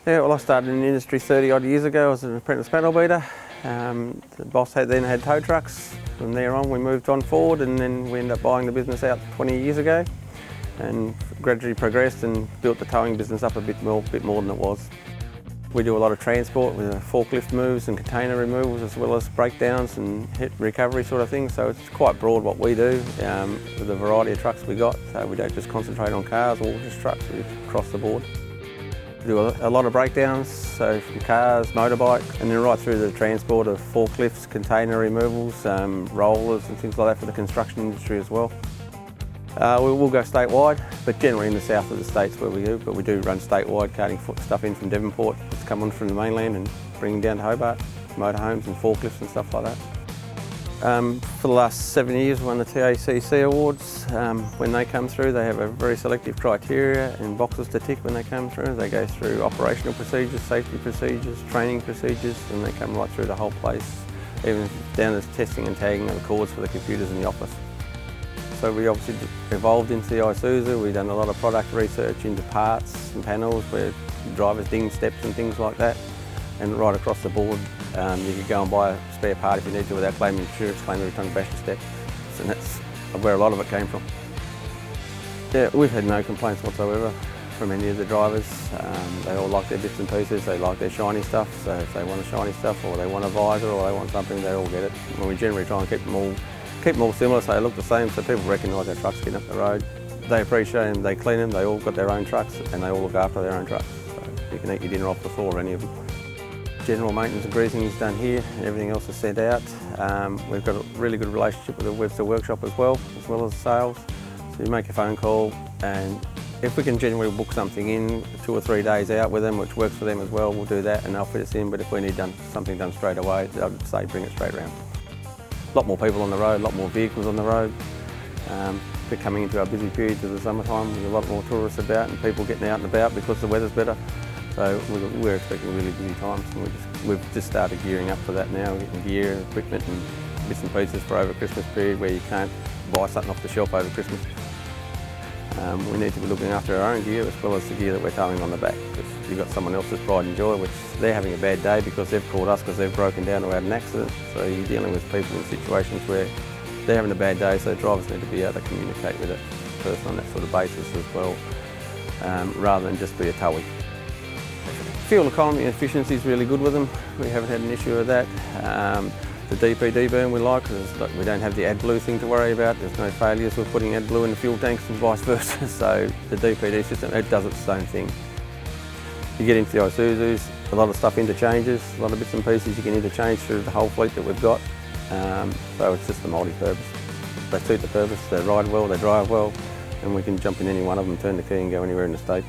Yeah, well, I started in the industry 30 odd years ago. I was an apprentice panel beater. The boss then had tow trucks. From there on we moved on forward, and then we ended up buying the business out 20 years ago and gradually progressed and built the towing business up a bit more than it was. We do a lot of transport with forklift moves and container removals, as well as breakdowns and hit recovery sort of things. So it's quite broad what we do with the variety of trucks we got. So we don't just concentrate on cars or just trucks, we across the board. We do a lot of breakdowns, so from cars, motorbikes, and then right through the transport of forklifts, container removals, rollers and things like that for the construction industry as well. We will go statewide, but generally in the south of the states where we do, but we do run statewide, carting stuff in from Devonport that's come on from the mainland and bringing down to Hobart, motorhomes and forklifts and stuff like that. For the last 7 years we won the TAC Awards. When they come through they have a very selective criteria and boxes to tick when they come through. They go through operational procedures, safety procedures, training procedures, and they come right through the whole place, even down to testing and tagging of the cords for the computers in the office. So we obviously evolved into the Isuzu. We've done a lot of product research into parts and panels where drivers ding steps and things like that. And right across the board, you could go and buy a spare part if you need to without claiming insurance, claim every time you bash a step. And that's where a lot of it came from. Yeah, we've had no complaints whatsoever from any of the drivers. They all like their bits and pieces, they like their shiny stuff. So if they want a shiny stuff or they want a visor or they want something, they all get it. And we generally try and keep them all similar so they look the same, so people recognise their trucks getting up the road. They appreciate them, they clean them, they all got their own trucks and they all look after their own trucks. So you can eat your dinner off the floor, any of them. General maintenance and greasing is done here, everything else is sent out. We've got a really good relationship with the Webster workshop as well as sales. So you make a phone call, and if we can generally book something in 2 or 3 days out with them, which works for them as well, we'll do that and they'll fit us in. But if we need something done straight away, they'll say bring it straight around. A lot more people on the road, a lot more vehicles on the road. We're coming into our busy periods of the summertime with a lot more tourists about and people getting out and about because the weather's better. So we're expecting really busy times, and we've just started gearing up for that now. We're getting gear, equipment and bits and pieces for over Christmas period where you can't buy something off the shelf over Christmas. We need to be looking after our own gear as well as the gear that we're towing on the back, because you've got someone else's pride and joy, which they're having a bad day because they've called us because they've broken down or had an accident. So you're dealing with people in situations where they're having a bad day, so drivers need to be able to communicate with that person on that sort of basis as well, rather than just be a towee. Fuel economy and efficiency is really good with them. We haven't had an issue with that. The DPD burn we like because we don't have the AdBlue thing to worry about. There's no failures with putting AdBlue in the fuel tanks and vice versa. So the DPD system, it does its own thing. You get into the Isuzus, a lot of stuff interchanges, a lot of bits and pieces you can interchange through the whole fleet that we've got. So it's just a multi-purpose. They suit the purpose, they ride well, they drive well, and we can jump in any one of them, turn the key and go anywhere in the state.